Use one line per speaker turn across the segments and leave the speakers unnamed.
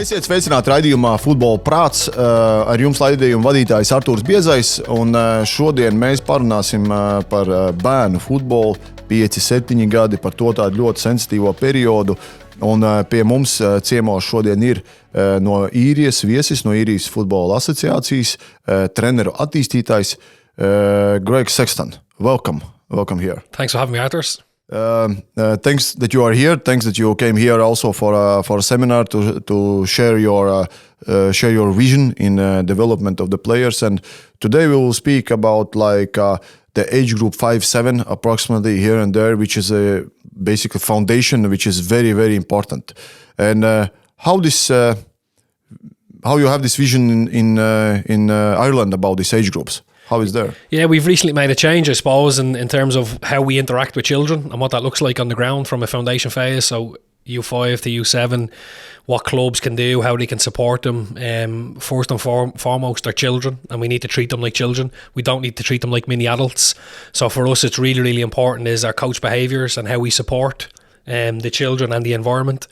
Esiet sveicināti raidījumā Futbola prāts. Ar jums raidījuma vadītājs Artūrs Biezais. Un šodien mēs parunāsim par bērnu futbolu, 5-7 gadi, par to tādu ļoti sensitīvo periodu. Un pie mums ciemos šodien ir no īrijas viesis, no īrijas futbola asociācijas, treneru attīstītājs KREGS SEKSTONS. Welcome here.
Thanks for having me, Arthur.
Thanks that you are here. Thanks that you came here also for a seminar to share your vision in development of the players. And today we will speak about the age group 5-7 approximately here and there, which is a basic foundation, which is very, very important. And how you have this vision in Ireland about these age groups? How is there?
Yeah, we've recently made a change, I suppose, in terms of how we interact with children and what that looks like on the ground from a foundation phase. So U5 to U7, what clubs can do, how they can support them. First and foremost, they're children, and we need to treat them like children. We don't need to treat them like mini adults. So for us, it's really, really important is our coach behaviours and how we support the children and the environment.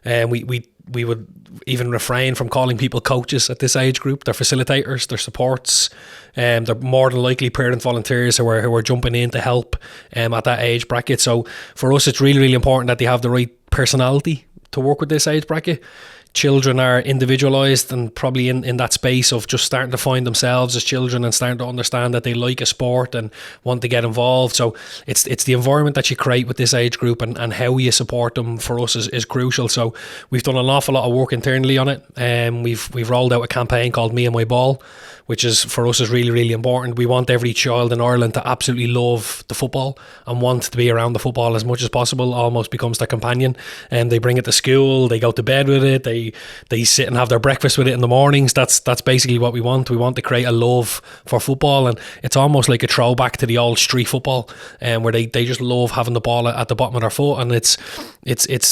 We would even refrain from calling people coaches at this age group. They're facilitators, they're supports, they're more than likely parent volunteers who are jumping in to help at that age bracket. So for us, it's really, really important that they have the right personality to work with this age bracket. Children are individualised and probably in that space of just starting to find themselves as children and starting to understand that they like a sport and want to get involved. So it's the environment that you create with this age group and how you support them for us is crucial. So we've done an awful lot of work internally on it. We've rolled out a campaign called Me and My Ball, which is for us is really, really important. We want every child in Ireland to absolutely love the football and want to be around the football as much as possible, almost becomes their companion. And they bring it to school, they go to bed with it, they sit and have their breakfast with it in the mornings. That's basically what we want. We want to create a love for football, and it's almost like a throwback to the old street football, where they just love having the ball at the bottom of their foot, and it's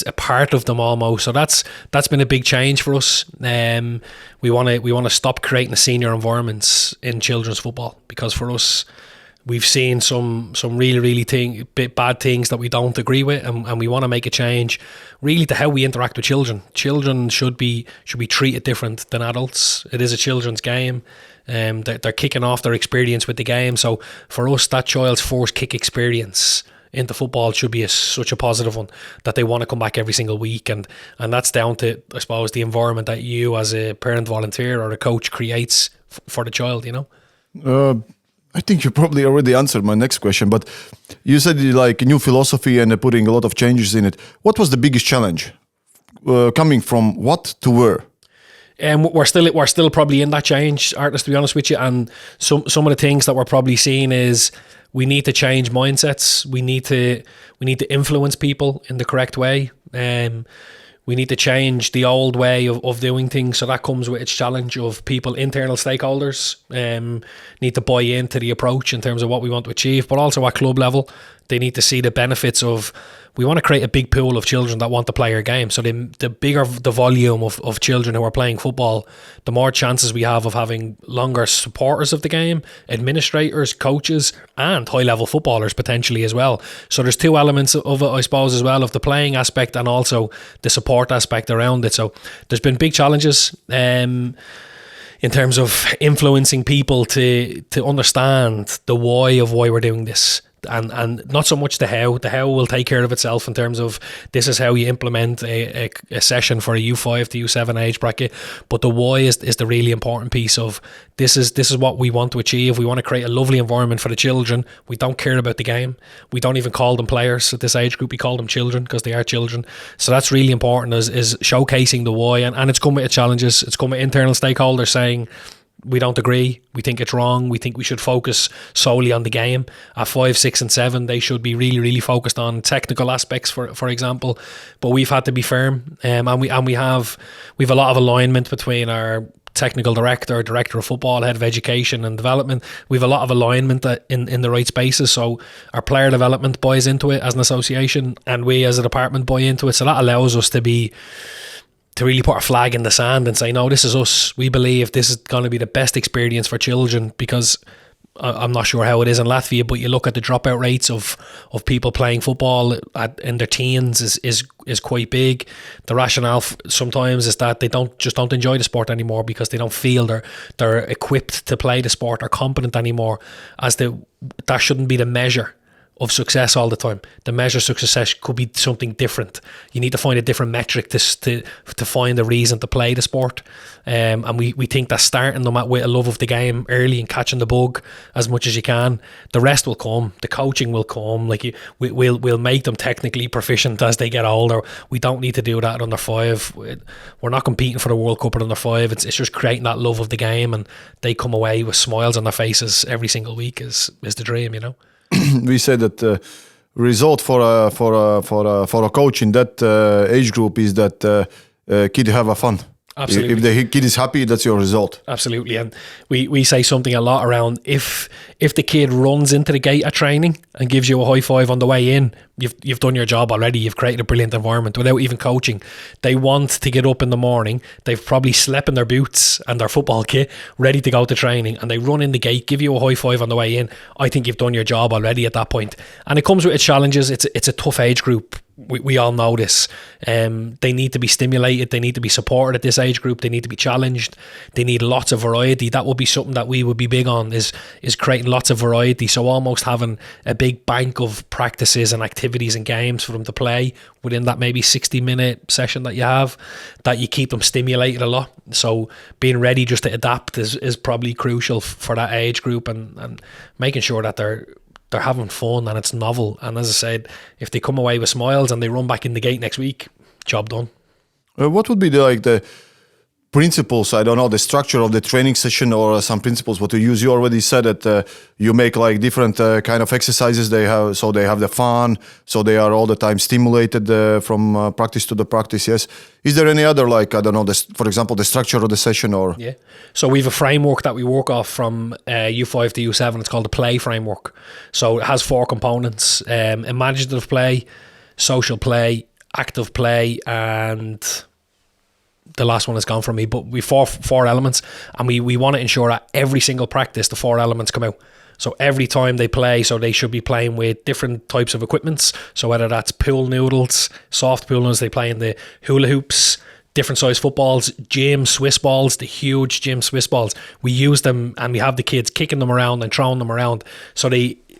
a part of them almost. So that's been a big change for us. We want to stop creating the senior environments in children's football, because for us, we've seen some really, really bad things that we don't agree with, and we want to make a change really to how we interact with children. Children should be treated different than adults. It is a children's game. They're kicking off their experience with the game. So for us, that child's first kick experience into football should be such a positive one that they want to come back every single week, and that's down to, I suppose, the environment that you as a parent volunteer or a coach creates for the child, you know?
I think you probably already answered my next question, but you said you like a new philosophy and putting a lot of changes in it. What was the biggest challenge coming from what to where?
We're still probably in that change, Artist, to be honest with you. And some of the things that we're probably seeing is we need to change mindsets. We need to influence people in the correct way. We need to change the old way of doing things. So that comes with its challenge of people, internal stakeholders, need to buy into the approach in terms of what we want to achieve, but also at club level, they need to see the benefits of, we want to create a big pool of children that want to play our game. So the bigger the volume of children who are playing football, the more chances we have of having longer supporters of the game, administrators, coaches, and high-level footballers potentially as well. So there's two elements of it, I suppose, as well, of the playing aspect and also the support aspect around it. So there's been big challenges in terms of influencing people to understand the why of why we're doing this. And not so much the how. The how will take care of itself in terms of this is how you implement a session for a U5 to U7 age bracket. But the why is the really important piece of this is what we want to achieve. We want to create a lovely environment for the children. We don't care about the game. We don't even call them players at this age group. We call them children because they are children. So that's really important is showcasing the why. And it's come with challenges. It's come with internal stakeholders saying, we don't agree, we think it's wrong, we think we should focus solely on the game. At 5, 6 and 7 they should be really, really focused on technical aspects, for example, but we've had to be firm, and we have a lot of alignment between our technical director of football, head of education and development. We've a lot of alignment in the right spaces, so our player development buys into it as an association, and we as a department buy into it, so that allows us to really put a flag in the sand and say, no, this is us. We believe this is going to be the best experience for children, because I'm not sure how it is in Latvia, but you look at the dropout rates of people playing football in their teens is quite big. The rationale sometimes is that they don't enjoy the sport anymore because they don't feel they're equipped to play the sport or competent anymore. That shouldn't be the measure of success all the time. The measure of success could be something different. You need to find a different metric to find a reason to play the sport. And we think that starting them with a love of the game early and catching the bug as much as you can, the rest will come. The coaching will come. Like we'll make them technically proficient as they get older. We don't need to do that at under 5. We're not competing for the World Cup at under 5. It's just creating that love of the game, and they come away with smiles on their faces every single week is the dream, you know.
We said that result for a coach in that age group is that kid have a fun.
Absolutely.
If the kid is happy, that's your result.
Absolutely. And we say something a lot around if the kid runs into the gate at training and gives you a high five on the way in, you've done your job already. You've created a brilliant environment without even coaching. They want to get up in the morning. They've probably slept in their boots and their football kit, ready to go to training, and they run in the gate, give you a high five on the way in. I think you've done your job already at that point. And it comes with its challenges. It's a tough age group. We all know this. They need to be stimulated. They need to be supported at this age group. They need to be challenged. They need lots of variety. That would be something that we would be big on, is creating lots of variety. So almost having a big bank of practices and activities and games for them to play within that maybe 60-minute session that you have, that you keep them stimulated a lot. So being ready just to adapt is probably crucial for that age group, and making sure that they're having fun and it's novel. And as I said, if they come away with smiles and they run back in the gate next week, job done.
What would be the principles, I don't know, the structure of the training session, or some principles what you use? You already said that you make like different kind of exercises they have the fun, so they are all the time stimulated from practice to the practice. Yes. Is there any other, like, I don't know, for example, the structure of the session? Or
yeah, so we have a framework that we work off from U5 to U7. It's called the play framework. So it has 4 components: imaginative play, social play, active play, and the last one has gone from me, but we four elements, and we want to ensure that every single practice the 4 elements come out. So every time they play, so they should be playing with different types of equipments. So whether that's pool noodles, soft pool noodles, they play in the hula hoops, different size footballs, gym Swiss balls, the huge gym Swiss balls. We use them, and we have the kids kicking them around and throwing them around. So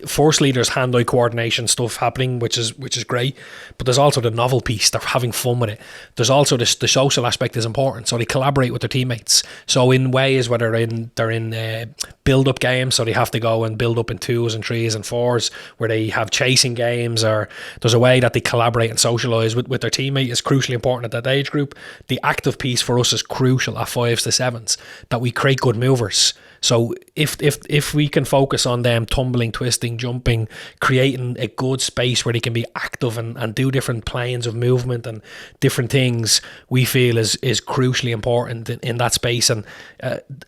firstly, there's hand-eye coordination stuff happening, which is great. But there's also the novel piece. They're having fun with it. There's also the social aspect is important. So they collaborate with their teammates. So in ways where they're in build-up games, so they have to go and build up in 2s and 3s and 4s, where they have chasing games, or there's a way that they collaborate and socialise with their teammate is crucially important at that age group. The active piece for us is crucial at 5s to 7s, that we create good movers. So if we can focus on them tumbling, twisting, jumping, creating a good space where they can be active and do different planes of movement and different things, we feel is crucially important in that space. And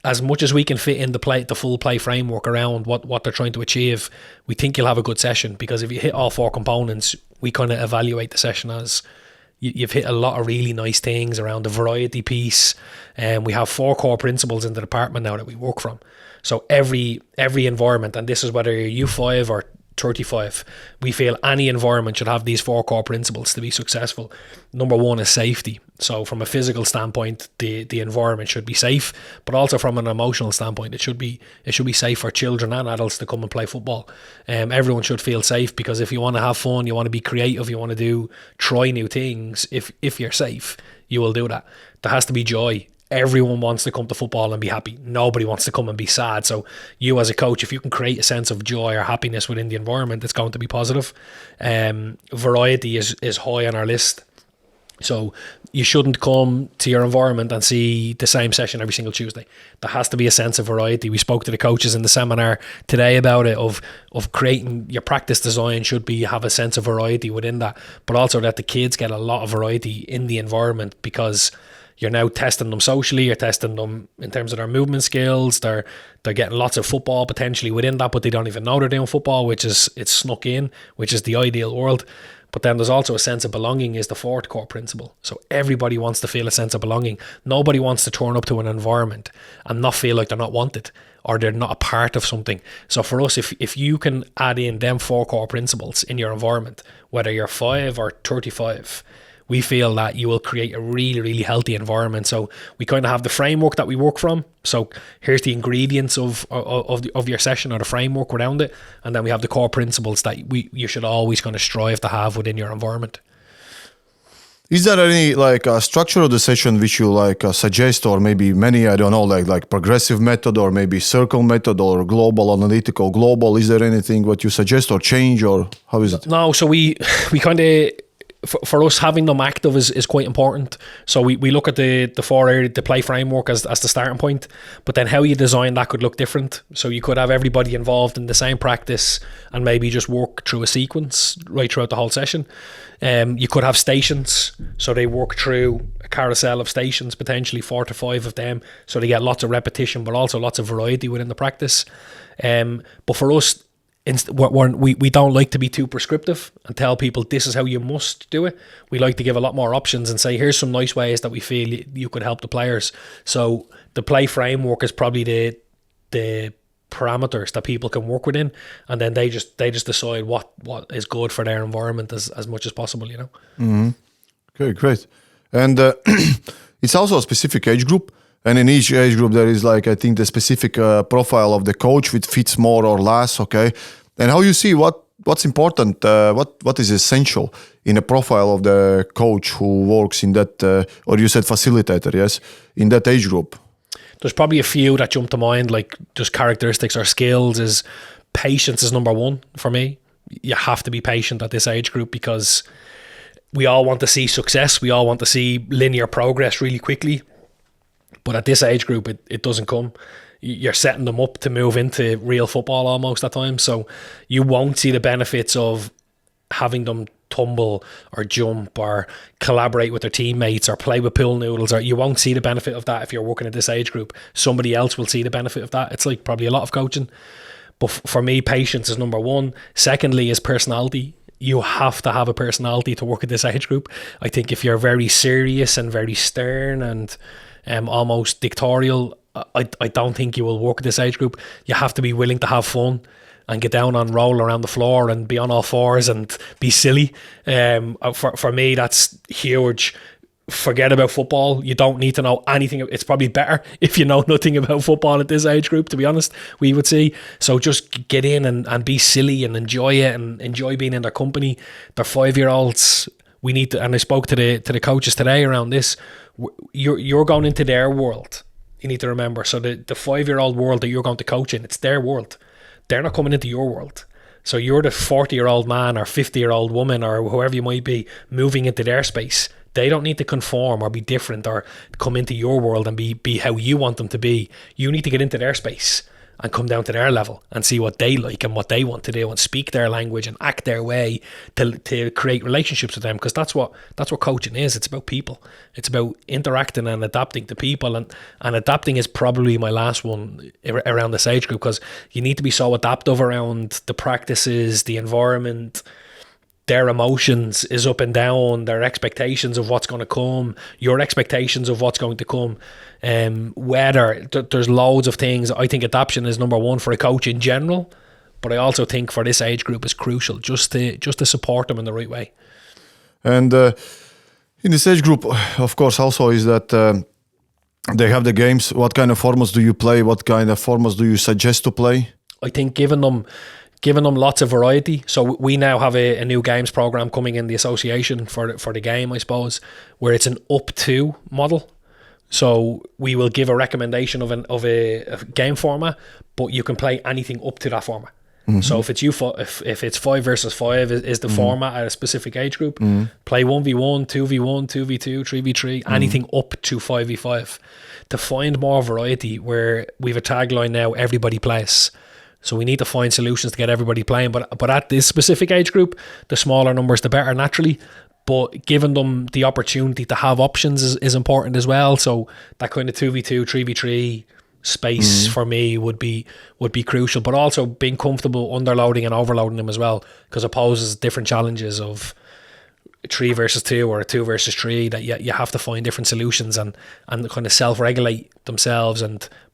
as much as we can fit in the full play framework around what they're trying to achieve, we think you'll have a good session, because if you hit all 4 components, we kind of evaluate the session as you've hit a lot of really nice things around the variety piece. And we have 4 core principles in the department now that we work from. So every environment, and this is whether you're U5 or 35, we feel any environment should have these 4 core principles to be successful. Number 1 is safety. So from a physical standpoint, the environment should be safe, but also from an emotional standpoint, it should be safe for children and adults to come and play football. Everyone should feel safe, because if you want to have fun, you want to be creative, you want to try new things, if you're safe, you will do that. There has to be joy. Everyone wants to come to football and be happy. Nobody wants to come and be sad. So you as a coach, if you can create a sense of joy or happiness within the environment, it's going to be positive. Variety is high on our list. So you shouldn't come to your environment and see the same session every single Tuesday. There has to be a sense of variety. We spoke to the coaches in the seminar today about it, of creating your practice design should have a sense of variety within that, but also that the kids get a lot of variety in the environment, because you're now testing them socially, you're testing them in terms of their movement skills, they're getting lots of football potentially within that, but they don't even know they're doing football, it's snuck in, which is the ideal world. But then there's also a sense of belonging is the fourth core principle. So everybody wants to feel a sense of belonging. Nobody wants to turn up to an environment and not feel like they're not wanted or they're not a part of something. So for us, if you can add in them 4 core principles in your environment, whether you're 5 or 35, we feel that you will create a really, really healthy environment. So we kind of have the framework that we work from. So here's the ingredients of your session or the framework around it. And then we have the core principles that you should always kind of strive to have within your environment.
Is there any structure of the session which you suggest, or maybe many, I don't know, like progressive method or maybe circle method or global, analytical, global? Is there anything what you suggest or change, or how is it?
No, so we kind of, for us, having them active is quite important. So we look at the 4 area, the play framework as the starting point, but then how you design that could look different. So you could have everybody involved in the same practice and maybe just work through a sequence right throughout the whole session. You could have stations, so they work through a carousel of stations, potentially 4 to 5 of them, so they get lots of repetition, but also lots of variety within the practice. But for us, we don't like to be too prescriptive and tell people this is how you must do it. We like to give a lot more options and say here's some nice ways that we feel you could help the players. So the play framework is probably the parameters that people can work within, and then they just decide what is good for their environment as much as possible, you know.
Mm-hmm. Okay, great. And it's also a specific age group. And in each age group, there is I think the specific profile of the coach which fits more or less, okay? And how you see what's important, what is essential in a profile of the coach who works in that, or you said facilitator, yes, in that age group?
There's probably a few that jump to mind, like just characteristics or skills. Is patience is number 1 for me. You have to be patient at this age group because we all want to see success. We all want to see linear progress really quickly. But at this age group, it doesn't come. You're setting them up to move into real football almost at times. So you won't see the benefits of having them tumble or jump or collaborate with their teammates or play with pool noodles. Or you won't see the benefit of that if you're working at this age group. Somebody else will see the benefit of that. It's like probably a lot of coaching. But for me, patience is number 1. Secondly is personality. You have to have a personality to work at this age group. I think if you're very serious and very stern and almost dictatorial, I don't think you will work at this age group. You have to be willing to have fun and get down and roll around the floor and be on all fours and be silly. For me, that's huge. Forget about football. You don't need to know anything. It's probably better if you know nothing about football at this age group, to be honest, we would see. So just get in and be silly and enjoy it and enjoy being in their company. They're 5-year-olds. We need to, and I spoke to the coaches today around this. You're going into their world. You need to remember. So the 5-year-old world that you're going to coach in, it's their world. They're not coming into your world. So you're the 40-year-old man or 50-year-old woman or whoever you might be moving into their space. They don't need to conform or be different or come into your world and be how you want them to be. You need to get into their space and come down to their level and see what they like and what they want to do and speak their language and act their way to create relationships with them, because that's what coaching is. It's about people. It's about interacting and adapting to people, and adapting is probably my last one around this age group, because you need to be so adaptive around the practices, the environment. Their emotions is up and down, their expectations of what's going to come, your expectations of what's going to come, weather. There's loads of things. I think adaptation is number 1 for a coach in general, but I also think for this age group is crucial just to support them in the right way.
And in this age group, of course, also is that they have the games. What kind of formats do you play? What kind of formats do you suggest to play?
I think giving them lots of variety. So we now have a new games program coming in the association for the game, I suppose, where it's an up to model. So we will give a recommendation of a game format, but you can play anything up to that format. Mm-hmm. So if it's 5 versus 5 is the format at a specific age group, play 1v1, 2v1, 2v2, 3v3, anything up to 5v5 to find more variety, where we have a tagline now, everybody plays. So we need to find solutions to get everybody playing. But at this specific age group, the smaller numbers, the better naturally. But giving them the opportunity to have options is important as well. So that kind of 2v2, 3v3 space for me would be crucial. But also being comfortable underloading and overloading them as well, because it poses different challenges of 3 versus 2 or a 2 versus 3, that you have to find different solutions and kind of self-regulate themselves.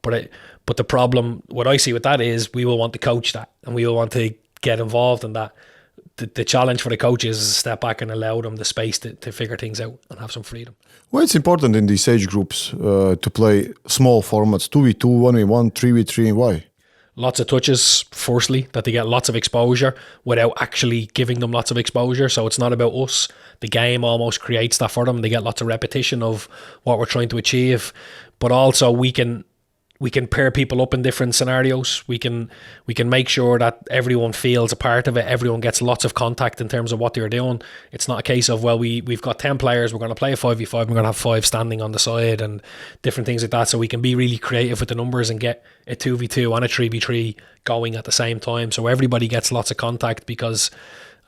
But the problem, what I see with that is, we will want to coach that and we will want to get involved in that. The challenge for the coaches is to step back and allow them the space to figure things out and have some freedom.
Well, it's important in these age groups to play small formats, 2v2, 1v1, 3v3. Why?
Lots of touches, firstly, that they get lots of exposure without actually giving them lots of exposure. So it's not about us. The game almost creates that for them. They get lots of repetition of what we're trying to achieve. But also we can pair people up in different scenarios. We can make sure that everyone feels a part of it. Everyone gets lots of contact in terms of what they're doing. It's not a case of, well, we've got 10 players, we're going to play a 5v5, we're going to have 5 standing on the side and different things like that. So we can be really creative with the numbers and get a 2v2 and a 3v3 going at the same time. So everybody gets lots of contact, because,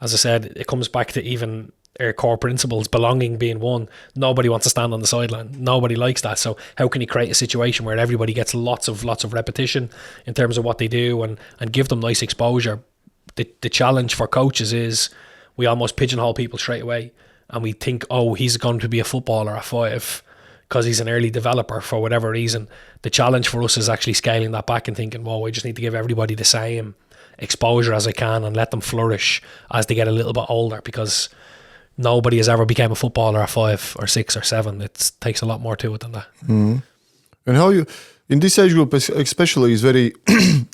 as I said, it comes back to even our core principles, belonging being one. Nobody wants to stand on the sideline. Nobody likes that. So how can you create a situation where everybody gets lots of repetition in terms of what they do and give them nice exposure? The challenge for coaches is we almost pigeonhole people straight away, and we think, oh, he's going to be a footballer at 5 because he's an early developer for whatever reason. The challenge for us is actually scaling that back and thinking, well, I just need to give everybody the same exposure as I can and let them flourish as they get a little bit older, because nobody has ever become a footballer at 5 or 6 or 7. It takes a lot more to it than that.
Mm-hmm. And how you, in this age group especially, is very,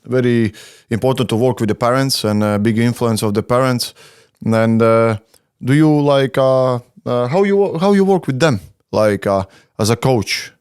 very important to work with the parents and a big influence of the parents. And do you like how you work with them, like as a coach?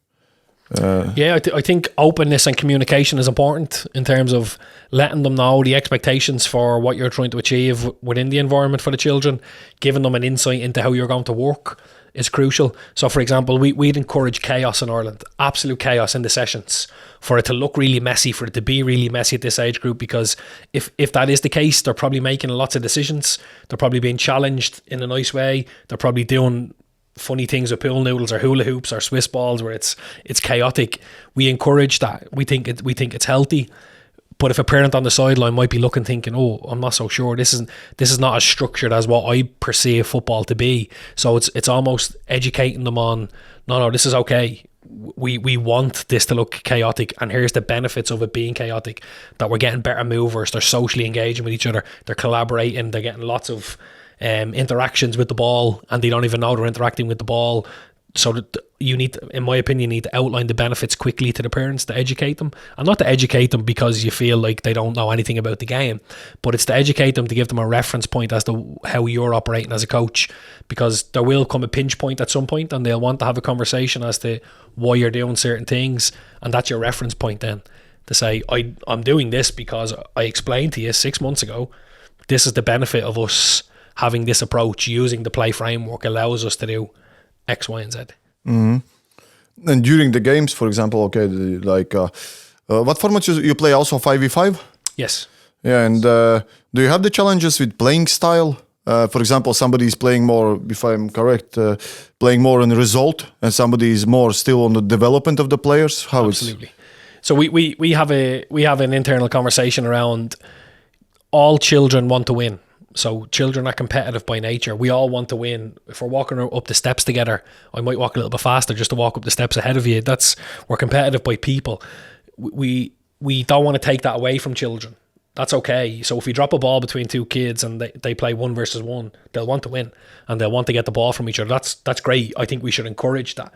I think openness and communication is important in terms of letting them know the expectations for what you're trying to achieve within the environment for the children. Giving them an insight into how you're going to work is crucial. So, for example, we'd encourage chaos in Ireland, absolute chaos in the sessions, for it to look really messy, for it to be really messy at this age group, because if that is the case, they're probably making lots of decisions. They're probably being challenged in a nice way. They're probably doing funny things with pool noodles or hula hoops or Swiss balls where it's chaotic. We encourage that. We think it's healthy. But if a parent on the sideline might be looking, thinking, oh, I'm not so sure, this is not as structured as what I perceive football to be. So it's almost educating them on, no, this is okay. We want this to look chaotic, and here's the benefits of it being chaotic, that we're getting better movers, they're socially engaging with each other, they're collaborating, they're getting lots of interactions with the ball, and they don't even know they're interacting with the ball. So that you need to, in my opinion, need to outline the benefits quickly to the parents to educate them, and not to educate them because you feel like they don't know anything about the game, but it's to educate them, to give them a reference point as to how you're operating as a coach, because there will come a pinch point at some point and they'll want to have a conversation as to why you're doing certain things, and that's your reference point then to say, I'm doing this because I explained to you 6 months ago, this is the benefit of us having this approach. Using the play framework allows us to do X, Y, and Z.
Mm-hmm. And during the games, for example, what format you play? Also 5v5?
Yes.
Yeah, and do you have the challenges with playing style? For example, somebody is playing more, if I'm correct, playing more on the result, and somebody is more still on the development of the players.
Absolutely. So we have an internal conversation around all children want to win. So children are competitive by nature. We all want to win. If we're walking up the steps together, I might walk a little bit faster just to walk up the steps ahead of you. We're competitive by people. We don't want to take that away from children. That's okay. So if we drop a ball between 2 kids and they play 1 versus 1, they'll want to win and they'll want to get the ball from each other. That's great. I think we should encourage that.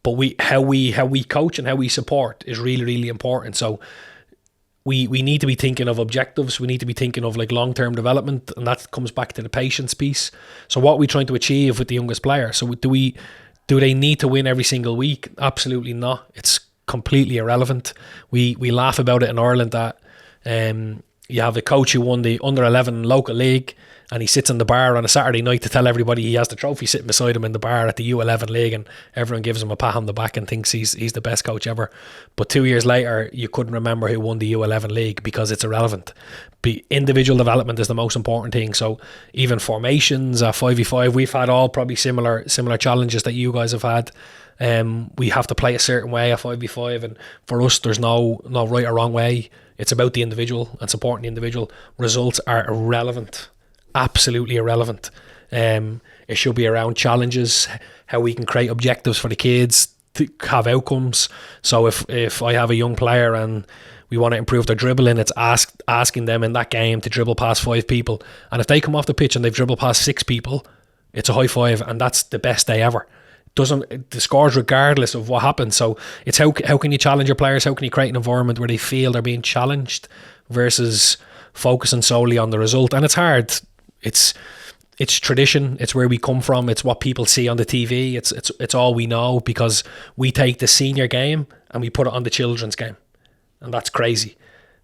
But how we coach and how we support is really, really important. So we need to be thinking of objectives. We need to be thinking of like long-term development, and that comes back to the patience piece. So what are we trying to achieve with the youngest player? So do they need to win every single week? Absolutely not. It's completely irrelevant. We laugh about it in Ireland that you have a coach who won the under-11 local league, and he sits in the bar on a Saturday night to tell everybody he has the trophy sitting beside him in the bar at the U11 league, and everyone gives him a pat on the back and thinks he's the best coach ever. But 2 years later, you couldn't remember who won the U11 league because it's irrelevant. Individual development is the most important thing. So even formations, 5v5, we've had all probably similar challenges that you guys have had. We have to play a certain way at 5v5, and for us there's no right or wrong way. It's about the individual and supporting the individual. Results are irrelevant, absolutely irrelevant. It's It should be around challenges, how we can create objectives for the kids to have outcomes. So if I have a young player and we want to improve their dribbling, it's asking them in that game to dribble past 5 people. And if they come off the pitch and they've dribbled past 6 people, it's a high five, and that's the best day ever. The scores regardless of what happens. So it's how can you challenge your players? How can you create an environment where they feel they're being challenged versus focusing solely on the result? And it's hard. It's tradition. It's where we come from. It's what people see on the TV. It's all we know, because we take the senior game and we put it on the children's game, and that's crazy.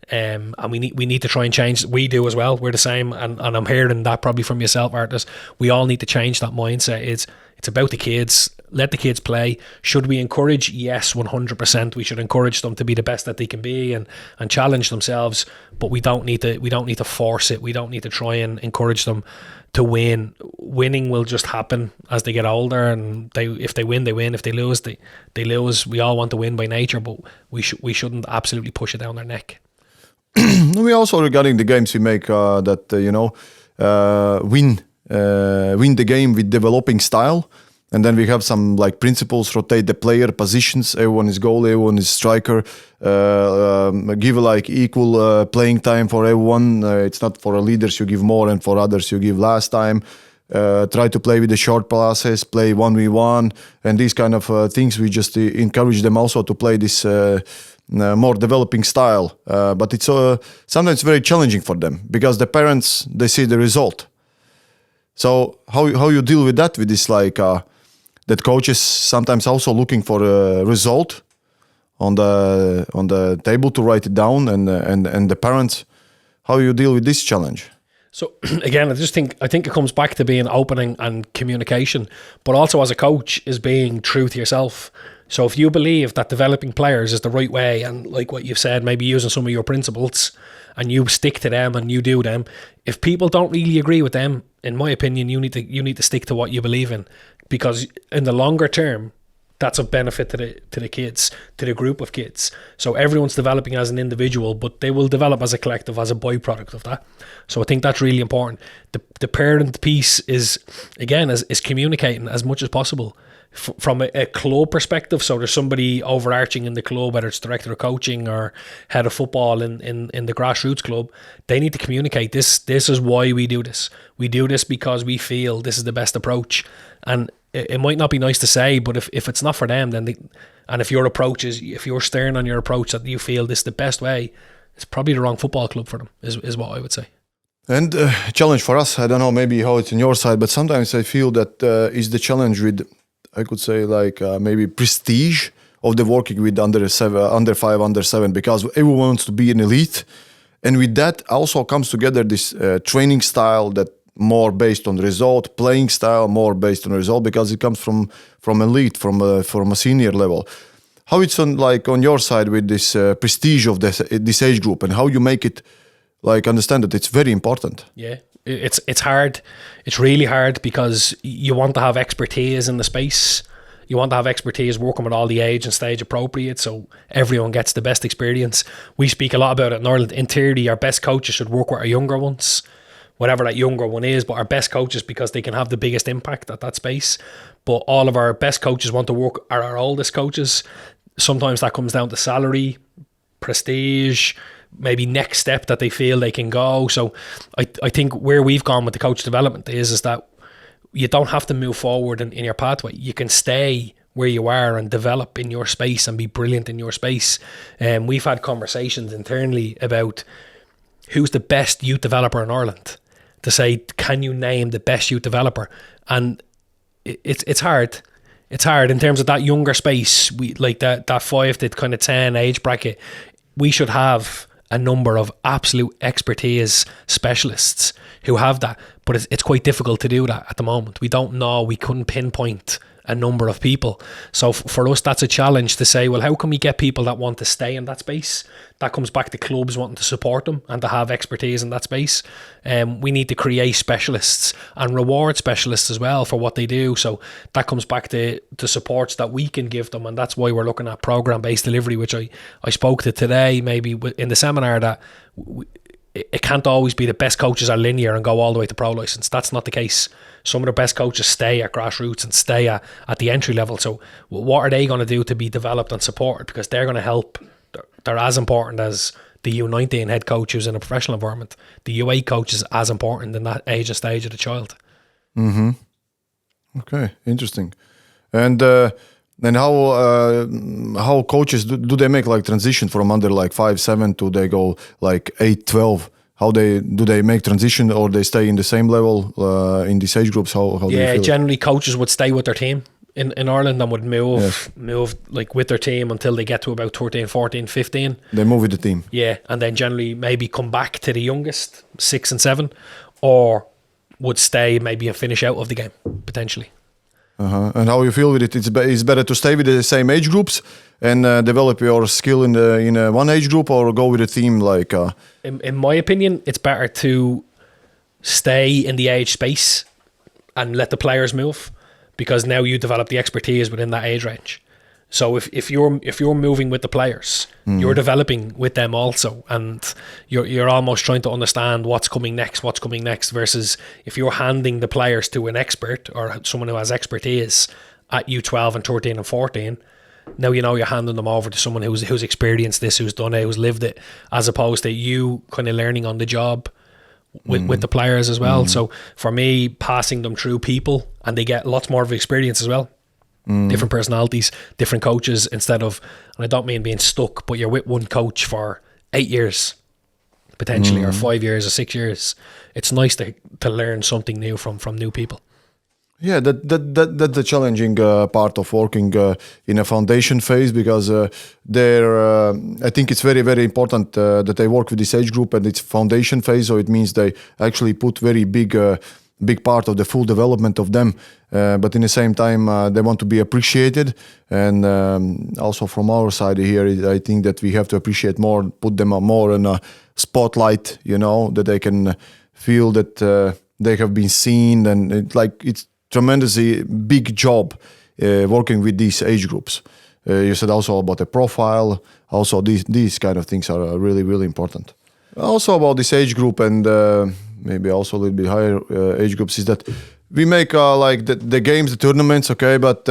And we need to try and change. We do as well. We're the same, and I'm hearing that probably from yourself, Artis. We all need to change that mindset. It's about the kids. Let the kids play. Should we encourage? Yes, 100%. We should encourage them to be the best that they can be and challenge themselves. But we don't need to force it. We don't need to try and encourage them to win. Winning will just happen as they get older, and if they win, they win. If they lose, they lose. We all want to win by nature, but we shouldn't absolutely push it down their neck.
We also, regarding the games we make, win the game with developing style, and then we have some like principles: rotate the player positions. Everyone is goalie, everyone is striker. Give like equal playing time for everyone. It's not for leaders you give more, and for others you give less time. Try to play with the short passes, play 1v1, and these kind of things. We just encourage them also to play this more developing style. But it's sometimes very challenging for them, because the parents, they see the result. So how you deal with that? With this that coaches sometimes also looking for a result on the table to write it down, and the parents, how you deal with this challenge?
So again, I think it comes back to being open and communication, but also as a coach is being true to yourself. So if you believe that developing players is the right way, and like what you've said, maybe using some of your principles, and you stick to them and you do them, if people don't really agree with them, in my opinion, you need to stick to what you believe in, because in the longer term, that's a benefit to the kids, to the group of kids. So everyone's developing as an individual, but they will develop as a collective, as a byproduct of that. So I think that's really important. The parent piece is, again, is communicating as much as possible from a club perspective. So there's somebody overarching in the club, whether it's director of coaching or head of football in the grassroots club. They need to communicate this is why we do this. We do this because we feel this is the best approach. And it might not be nice to say, but if it's not for them, then and if you're stern on your approach, that you feel this is the best way, it's probably the wrong football club for them, is what I would say.
And challenge for us, I don't know maybe how it's on your side, but sometimes I feel that is the challenge with, I could say, maybe prestige of the working with under 5, under 7, because everyone wants to be an elite. And with that also comes together this training style that more based on result, playing style more based on result, because it comes from elite, from a senior level. How it's on your side with this prestige of this age group, and how you make it understand that it's very important?
Yeah, it's hard. It's really hard, because you want to have expertise in the space. You want to have expertise working with all the age and stage appropriate, so everyone gets the best experience. We speak a lot about it in Ireland. In theory, our best coaches should work with our younger ones, whatever that younger one is, but our best coaches, because they can have the biggest impact at that space. But all of our best coaches want to work are our oldest coaches. Sometimes that comes down to salary, prestige, maybe next step that they feel they can go. So I think where we've gone with the coach development is that you don't have to move forward in your pathway. You can stay where you are and develop in your space and be brilliant in your space. We've had conversations internally about who's the best youth developer in Ireland, to say, can you name the best youth developer? And it's hard. It's hard in terms of that younger space. We like that 5 to kind of 10 age bracket. We should have a number of absolute expertise specialists who have that, but it's quite difficult to do that at the moment. We don't know. We couldn't pinpoint a number of people. So for us, that's a challenge to say, well, how can we get people that want to stay in that space? That comes back to clubs wanting to support them and to have expertise in that space. We need to create specialists and reward specialists as well for what they do. So that comes back to the supports that we can give them, and that's why we're looking at program-based delivery, which I spoke to today, maybe in the seminar, that it can't always be the best coaches are linear and go all the way to pro license. That's not the case. Some of the best coaches stay at grassroots and stay at the entry level. So what are they going to do to be developed and supported? Because they're going to help. They're as important as the U19 head coach who's in a professional environment. The U8 coach is as important in that age and stage of the child.
Mm-hmm. Okay, interesting. And how coaches do they make like transition from under like 5-7 to they go like 8-12? How do they make transition, or they stay in the same level in these age groups? How do you feel
generally coaches would stay with their team in Ireland and would move like with their team until they get to about 13, 14, 15.
They move with the team.
Yeah, and then generally maybe come back to the youngest, 6 and 7, or would stay maybe and finish out of the game potentially.
And how you feel with it? It's better to stay with the same age groups and develop your skill in one age group, or go with a team like.
In my opinion, it's better to stay in the age space and let the players move, because now you develop the expertise within that age range. So if you're moving with the players, you're developing with them also, and you're almost trying to understand what's coming next, versus if you're handing the players to an expert or someone who has expertise at U12 and 13 and 14. Now you're handing them over to someone who's experienced this, who's done it, who's lived it, as opposed to you kind of learning on the job with the players as well. So for me, passing them through people, and they get lots more of experience as well. Different personalities, different coaches, instead of, and I don't mean being stuck, but you're with one coach for 8 years potentially, or 5 years or 6 years. It's nice to learn something new from new people.
Yeah, that's the challenging part of working in a foundation phase, because I think it's very, very important that they work with this age group, and it's foundation phase, so it means they actually put very big part of the full development of them, but in the same time they want to be appreciated, and also from our side here, I think that we have to appreciate more, put them more in a spotlight, that they can feel that they have been seen, and it's tremendously big job working with these age groups. You said also about the profile, also these kind of things are really, really important. Also about this age group, and maybe also a little bit higher age groups, is that we make like the games, the tournaments, okay, but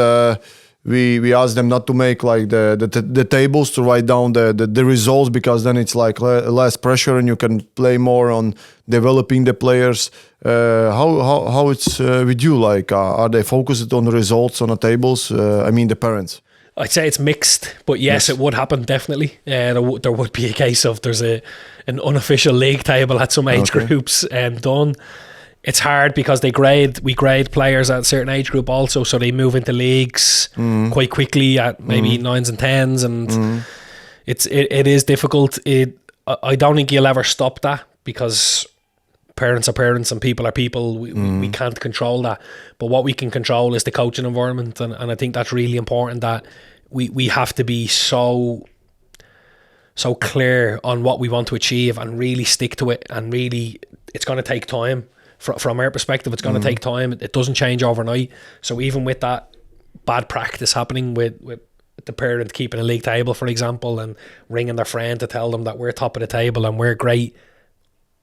we ask them not to make like the tables, to write down the results, because then it's like less pressure and you can play more on developing the players. How it's with you? Like, are they focused on the results on the tables? I mean, the parents.
I'd say it's mixed, but yes, it would happen, definitely. There would be a case of there's an unofficial league table at some age groups done. It's hard because we grade players at a certain age group also, so they move into leagues quite quickly at maybe 9s and 10s, and it is difficult. I don't think you'll ever stop that, because parents are parents and people are people. We can't control that, but what we can control is the coaching environment, and I think that's really important, that we have to be so clear on what we want to achieve and really stick to it, and really it's going to take time. From our perspective, it's going to take time. It doesn't change overnight. So even with that bad practice happening with the parent keeping a league table, for example, and ringing their friend to tell them that we're top of the table and we're great,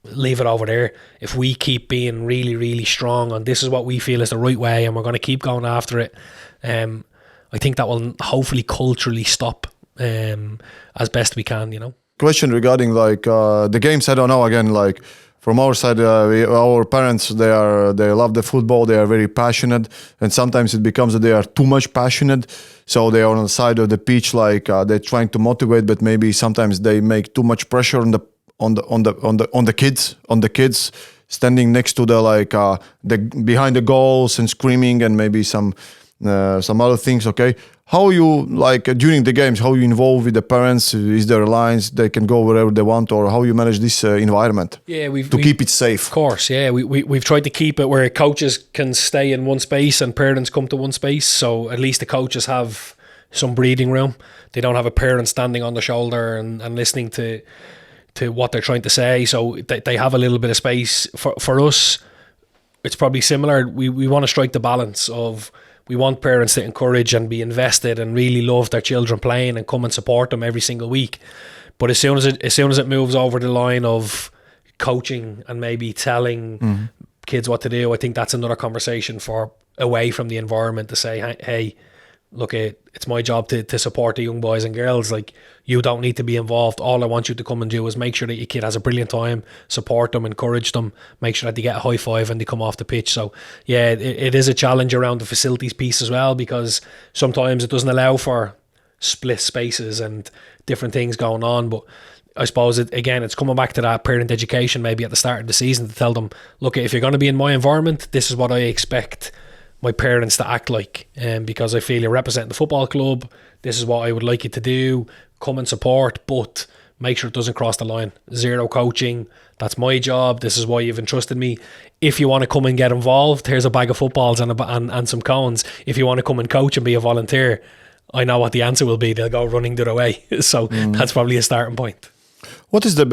leave it over there. If we keep being really, really strong on this is what we feel is the right way, and we're going to keep going after it, I think that will hopefully culturally stop as best we can.
Question regarding like the games. I don't know, again, like from our side, our parents, they love the football. They are very passionate, and sometimes it becomes that they are too much passionate. So they are on the side of the pitch, like they're trying to motivate, but maybe sometimes they make too much pressure on the kids standing next to the behind the goals and screaming, and maybe some other things. Okay, how you like during the games? How you involve with the parents? Is there lines they can go wherever they want, or how you manage this environment?
Yeah,
keep it safe.
Of course, yeah, we've tried to keep it where coaches can stay in one space and parents come to one space. So at least the coaches have some breathing room. They don't have a parent standing on the shoulder and listening to what they're trying to say. So they have a little bit of space. For us, it's probably similar. We want to strike the balance of, we want parents to encourage and be invested and really love their children playing and come and support them every single week. But as soon as it moves over the line of coaching and maybe telling kids what to do. I think that's another conversation for away from the environment to say, hey, look, it's my job to support the young boys and girls. Like, you don't need to be involved. All I want you to come and do is make sure that your kid has a brilliant time, support them, encourage them, make sure that they get a high five when they come off the pitch. So yeah, it is a challenge around the facilities piece as well, because sometimes it doesn't allow for split spaces and different things going on. But I suppose it's coming back to that parent education maybe at the start of the season to tell them, look, if you're going to be in my environment, this is what I expect my parents to act like, because I feel you're representing the football club. This is what I would like you to do. Come and support, but make sure it doesn't cross the line. Zero coaching. That's my job. This is why you've entrusted me. If you want to come and get involved, here's a bag of footballs and some cones. If you want to come and coach and be a volunteer, I know what the answer will be. They'll go running the other way. So that's probably a starting point.
What is the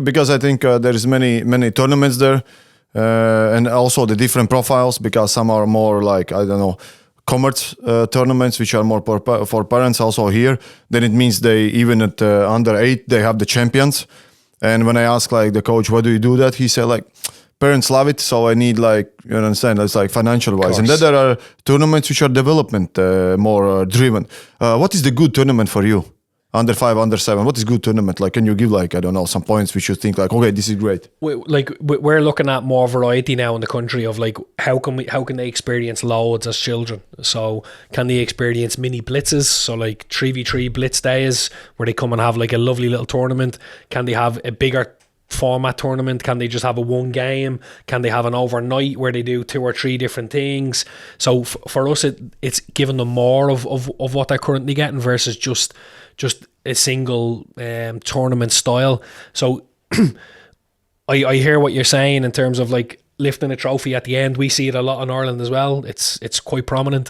because I think there is many tournaments there. And also the different profiles, because some are more like, I don't know, commerce tournaments, which are more for parents also here. Then it means they, even at under 8, they have the champions. And when I ask like the coach, why do you do that? He said like, parents love it, so I need like, you understand, it's like financial wise. And then there are tournaments which are development more driven. What is the good tournament for you? Under 5, under 7, what is good tournament? Like, can you give like, I don't know, some points which you think like, okay, this is great?
We're looking at more variety now in the country of like, how can they experience loads as children? So can they experience mini blitzes? So like 3v3 blitz days where they come and have like a lovely little tournament. Can they have a bigger format tournament? Can they just have a one game? Can they have an overnight where they do 2 or 3 different things? So for us, it's giving them more of what they're currently getting versus just a single tournament style. So I hear what you're saying in terms of like lifting a trophy at the end. We see it a lot in Ireland as well. It's quite prominent.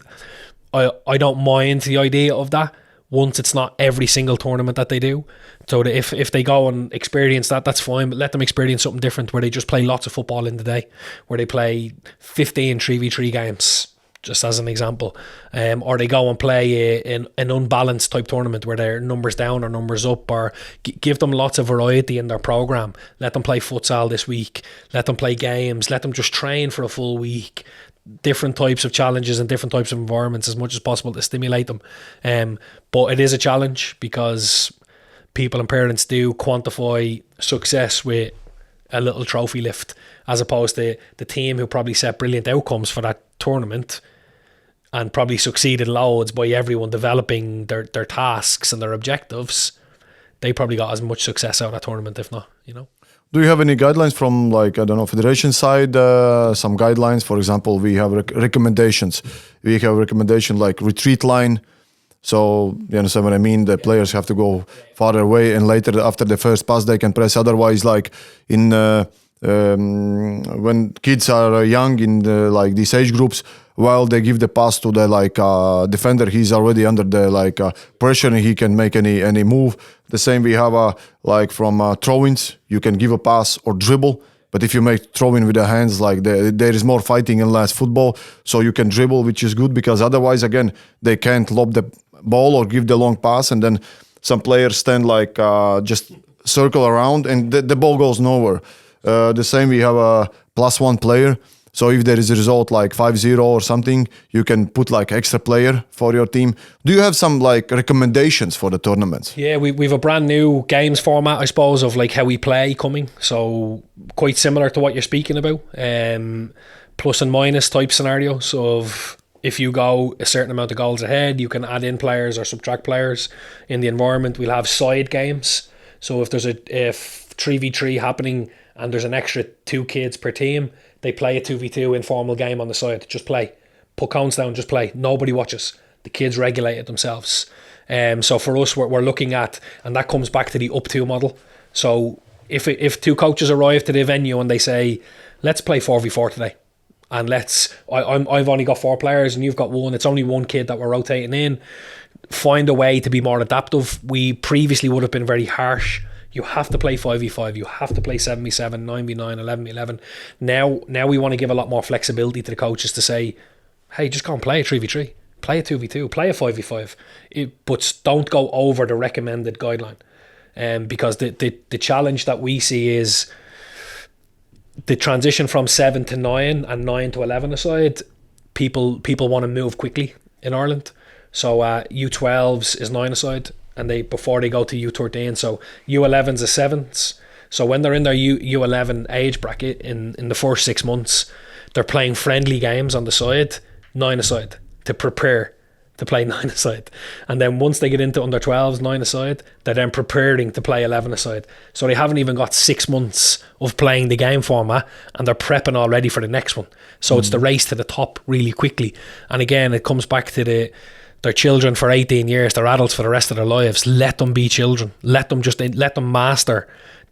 I don't mind the idea of that once it's not every single tournament that they do. So that if they go and experience that, that's fine, but let them experience something different where they just play lots of football in the day, where they play 15 3v3 games, just as an example, or they go and play an unbalanced type tournament where they're numbers down or numbers up, or give them lots of variety in their program. Let them play futsal this week, let them play games, let them just train for a full week, different types of challenges and different types of environments as much as possible to stimulate them. But it is a challenge because people and parents do quantify success with a little trophy lift, as opposed to the team who probably set brilliant outcomes for that tournament and probably succeeded loads by everyone developing their tasks and their objectives. They probably got as much success out of that tournament, if not, you know.
Do you have any guidelines from, like, I don't know, federation side? Some guidelines, for example, we have recommendations. We have recommendation like retreat line. So you understand what I mean? The players have to go farther away, and later after the first pass they can press. Otherwise, like in when kids are young in like these age groups, while they give the pass to the defender, he's already under the pressure and he can make any move. The same we have like from throw-ins, you can give a pass or dribble. But if you make throw-in with the hands, like there is more fighting in less football, so you can dribble, which is good, because otherwise, again, they can't lob the ball or give the long pass, and then some players stand just circle around, and the ball goes nowhere. The same, we have a +1 player, so if there is a result like 5-0 or something, you can put like extra player for your team. Do you have some like recommendations for the tournaments?
Yeah, we've a brand new games format, I suppose, of like how we play coming. So quite similar to what you're speaking about. Plus and minus type scenario. So if you go a certain amount of goals ahead, you can add in players or subtract players in the environment. We'll have side games. So if there's a 3v3 happening and there's an extra 2 kids per team, they play a 2v2 informal game on the side. Just play. Put cones down, just play. Nobody watches. The kids regulate it themselves. So for us, we're looking at, and that comes back to the up to model. So if 2 coaches arrive to the venue and they say, let's play 4v4 today, and I've only got 4 players and you've got 1, it's only 1 kid that we're rotating in, find a way to be more adaptive. We previously would have been very harsh. You have to play 5v5, you have to play 7v7, 9v9, 11v11. Now we want to give a lot more flexibility to the coaches to say, hey, just go and play a 3v3, play a 2v2, play a 5v5, but don't go over the recommended guideline. Because the challenge that we see is the transition from 7 to 9 and 9 to 11 aside, people want to move quickly in Ireland. So U12s is 9 aside, and before they go to U13. So U11s is 7s. So when they're in their U11 age bracket in the first 6 months, they're playing friendly games on the side, 9 aside, to prepare to play 9 aside. And then once they get into under 12s, 9 aside, they're then preparing to play 11 aside. So they haven't even got 6 months of playing the game format, and they're prepping already for the next one. So it's the race to the top really quickly. And again, it comes back to they're children for 18 years, they're adults for the rest of their lives. Let them be children. Let them master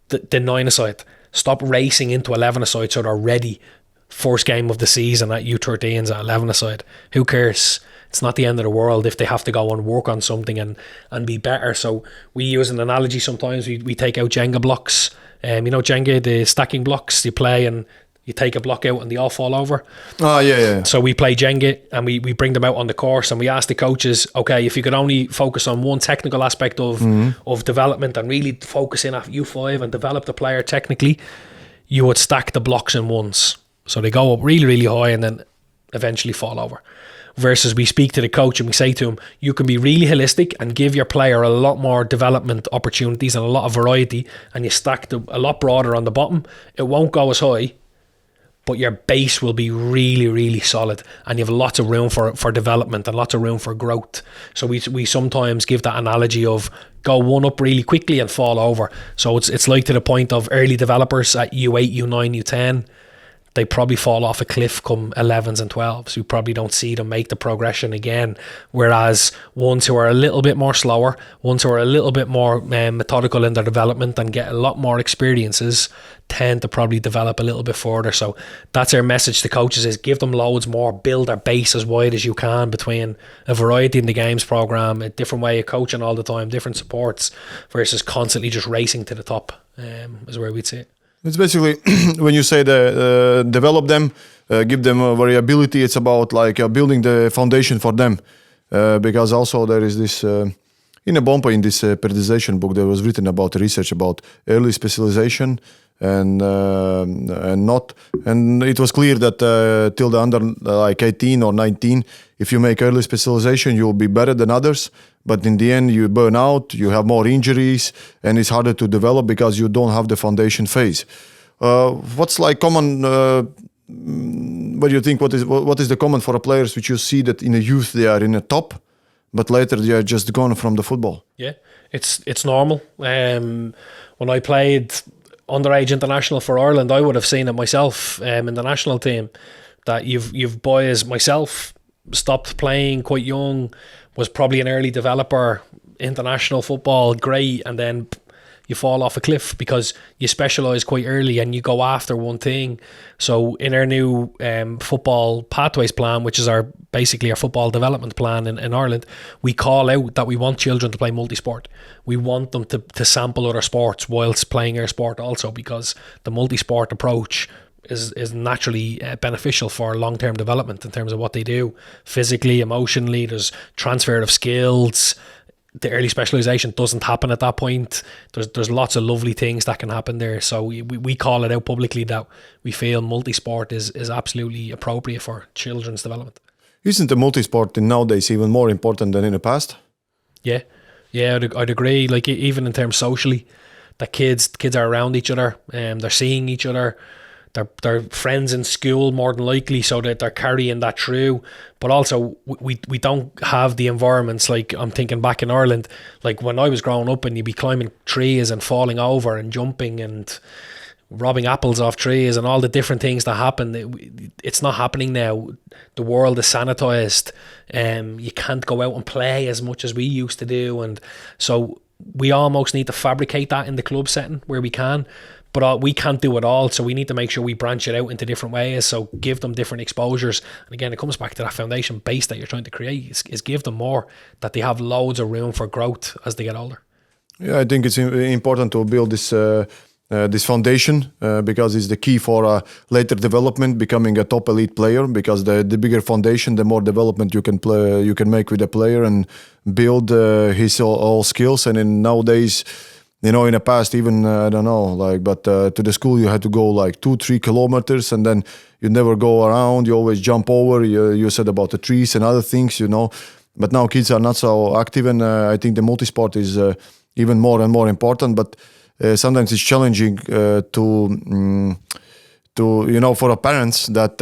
the 9 aside. Stop racing into 11 aside so they're ready. First game of the season at U13s at 11 aside. Who cares? It's not the end of the world if they have to go and work on something and be better. So we use an analogy sometimes. We take out Jenga blocks. Jenga, the stacking blocks you play, and you take a block out and they all fall over.
Oh, yeah.
So we play Jenga and we bring them out on the course, and we ask the coaches, okay, if you could only focus on one technical aspect of development and really focus in at U5 and develop the player technically, you would stack the blocks in ones. So they go up really, really high and then eventually fall over. Versus we speak to the coach and we say to him, you can be really holistic and give your player a lot more development opportunities and a lot of variety, and you stack a lot broader on the bottom. It won't go as high, but your base will be really, really solid, and you have lots of room for development and lots of room for growth. So we sometimes give that analogy of go one up really quickly and fall over. So it's like to the point of early developers at U8, U9, U10. They probably fall off a cliff come 11s and 12s. You probably don't see them make the progression again. Whereas ones who are a little bit more slower, ones who are a little bit more methodical in their development and get a lot more experiences, tend to probably develop a little bit further. So that's our message to coaches, is give them loads more, build their base as wide as you can between a variety in the games program, a different way of coaching all the time, different supports, versus constantly just racing to the top, is where we'd see it.
It's basically, when you say develop them, give them variability, it's about like building the foundation for them. Because also there is this, in a bumper in this periodization book, there was written about research about early specialization and it was clear that till the under like 18 or 19, if you make early specialization, you'll be better than others. But in the end, you burn out, you have more injuries, and it's harder to develop because you don't have the foundation phase. What's like common? What do you think? What is the common for the players which you see that in the youth they are in the top, but later they are just gone from the football?
Yeah, it's normal. When I played underage international for Ireland, I would have seen it myself in the national team. That you've boys, myself, stopped playing quite young, was probably an early developer, international football, great, and then you fall off a cliff because you specialise quite early and you go after one thing. So in our new football pathways plan, which is basically our football development plan in Ireland, we call out that we want children to play multi-sport. We want them to sample other sports whilst playing our sport also, because the multi-sport approach is naturally beneficial for long-term development in terms of what they do physically, emotionally. There's transfer of skills. The early specialisation doesn't happen at that point. There's lots of lovely things that can happen there. So we call it out publicly that we feel multi-sport is absolutely appropriate for children's development.
Isn't the multi-sport nowadays even more important than in the past?
Yeah, I'd agree. Like even in terms socially, that kids are around each other and they're seeing each other. They're friends in school more than likely, so that they're carrying that through. But also we don't have the environments, like I'm thinking back in Ireland, like when I was growing up and you'd be climbing trees and falling over and jumping and robbing apples off trees and all the different things that happen. It's not happening now. The world is sanitized. You can't go out and play as much as we used to do, and so we almost need to fabricate that in the club setting where we can. But we can't do it all, so we need to make sure we branch it out into different ways. So give them different exposures. And again, it comes back to that foundation base that you're trying to create, is give them more, that they have loads of room for growth as they get older.
Yeah, I think it's important to build this foundation because it's the key for later development, becoming a top elite player. Because the bigger foundation, the more development you can make with a player and build his all skills. And in nowadays, You know, in the past, even, I don't know, like, but to the school, you had to go like 2-3 kilometers and then you never go around. You always jump over. You said about the trees and other things, you know. But now kids are not so active, and I think the multisport is even more and more important. But sometimes it's challenging to you know, for the parents that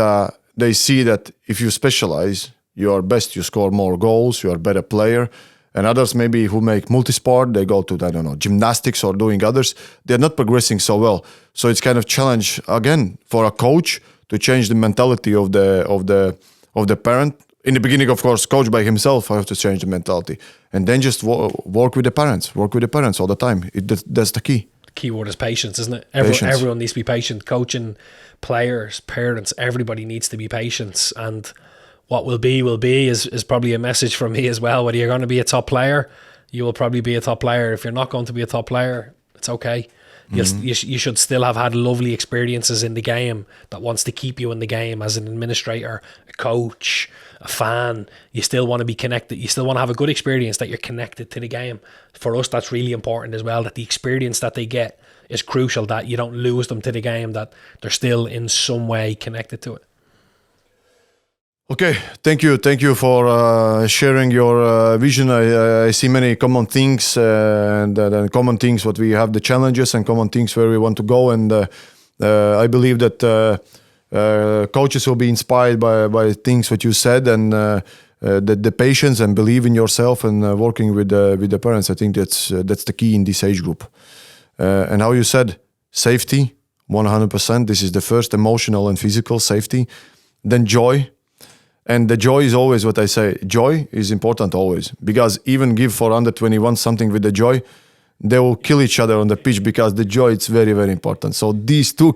they see that if you specialize, you are best, you score more goals, you are a better player. And others maybe who make multisport, they go to, I don't know, gymnastics or doing others. They're not progressing so well. So it's kind of challenge again for a coach to change the mentality of the parent. In the beginning, of course, coach by himself have to change the mentality, and then just work with the parents. Work with the parents all the time. That's the key.
Key word is patience, isn't it?
Patience.
Everyone needs to be patient. Coaching, players, parents, everybody needs to be patient. And what will be is probably a message from me as well. Whether you're going to be a top player, you will probably be a top player. If you're not going to be a top player, it's okay. You should still have had lovely experiences in the game that wants to keep you in the game as an administrator, a coach, a fan. You still want to be connected. You still want to have a good experience that you're connected to the game. For us, that's really important as well, that the experience that they get is crucial, that you don't lose them to the game, that they're still in some way connected to it.
Okay, thank you for sharing your vision. I see many common things and common things what we have, the challenges and common things where we want to go, and I believe that coaches will be inspired by things what you said, and the patience and believe in yourself and working with the parents. I think that's the key in this age group. And how you said, safety, 100%. This is the first, emotional and physical safety. Then joy. And the joy is always what I say. Joy is important always, because even give for under 21 something with the joy, they will kill each other on the pitch, because the joy is very, very important. So these two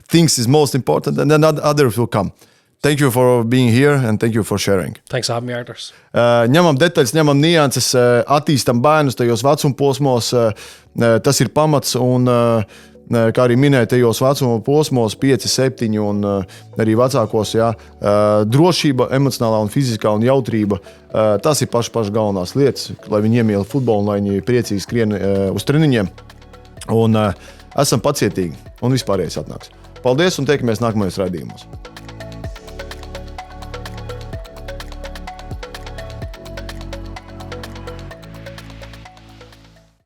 things is most important, and then others will come. Thank you for being here, and thank you for sharing.
Thanks for having me, Artur.
Ņemam detaļas, ņemam nianses, attīstam bērnus tajos vecumposmos. Tas ir pamats, un kā arī minēja, tajos vecuma posmos 5, 7 un arī vecākos, jā, drošība, emocionālā un fiziskā un jautrība, tas ir pašas galvenās lietas, lai viņi iemīl futbolu un lai viņi priecīgi skrien uz treniņiem. Un esam pacietīgi, un vispārējais atnāks. Paldies, un tiekamies nākamajos raidījumos.